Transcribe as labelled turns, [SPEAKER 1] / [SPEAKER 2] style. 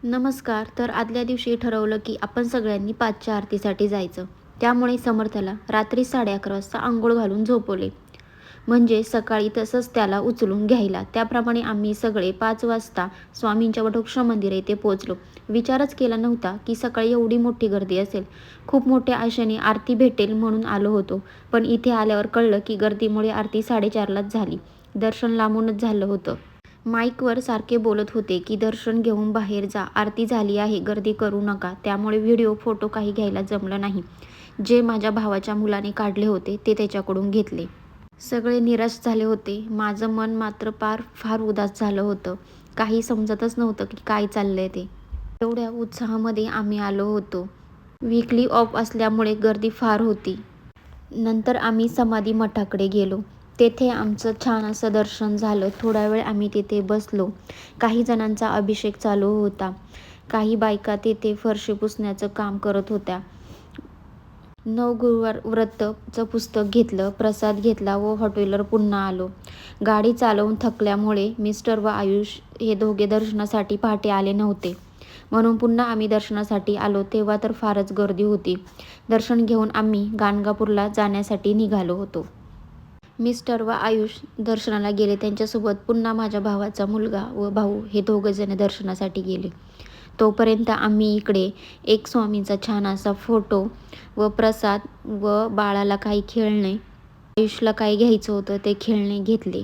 [SPEAKER 1] नमस्कार. तर आदल्या दिवशी ठरवलं की आपण सगळ्यांनी 5च्या आरतीसाठी जायचं. त्यामुळे समर्थला रात्री 11:30 वाजता अंघोळ घालून झोपवले. म्हणजे सकाळी तसंच त्याला उचलून घ्यायला. त्याप्रमाणे आम्ही सगळे 5 वाजता स्वामींच्या वटवृक्ष मंदिर येथे पोहोचलो. विचारच केला नव्हता की सकाळी एवढी मोठी गर्दी असेल. खूप मोठ्या आशेने आरती भेटेल म्हणून आलो होतो. पण इथे आल्यावर कळलं की गर्दीमुळे आरती 4:30लाच झाली. दर्शन लांबूनच झालं होतं. माईकवर सारखे बोलत होते की दर्शन घेऊन बाहेर जा, आरती झाली आहे, गर्दी करू नका. त्यामुळे व्हिडिओ, फोटो काही घ्यायला जमलं नाही. जे माझ्या भावाच्या मुलाने काढले होते ते त्याच्याकडून घेतले. सगळे निराश झाले होते. माझं मन मात्र फार उदास झालं होतं. काही समजतच नव्हतं की काय चाललंय ते. एवढ्या उत्साहामध्ये आम्ही आलो होतो. वीकली ऑफ असल्यामुळे गर्दी फार होती. नंतर आम्ही समाधी मठाकडे गेलो. तेथे आमचं छान असं दर्शन झालं. थोडा वेळ आम्ही तिथे बसलो. काही जणांचा अभिषेक चालू होता. काही बायका तिथे फरशी पुसण्याचं काम करत होत्या. नवगुरुवार व्रतचं पुस्तक घेतलं, प्रसाद घेतला व हॉटेलवर पुन्हा आलो. गाडी चालवून थकल्यामुळे मिस्टर व आयुष हे दोघे दर्शनासाठी पहाटे आले नव्हते. म्हणून पुन्हा आम्ही दर्शनासाठी आलो. तेव्हा तर फारच गर्दी होती. दर्शन घेऊन आम्ही गाणगापूरला जाण्यासाठी निघालो होतो. मिस्टर व आयुष दर्शनाला गेले. त्यांच्यासोबत पुन्हा माझ्या भावाचा मुलगा व भाऊ हे दोघंजण दर्शनासाठी गेले. तोपर्यंत आम्ही इकडे एक स्वामींचा छान असा फोटो व प्रसाद व बाळाला काही खेळणे, आयुषला काही घ्यायचं होतं ते खेळणे घेतले.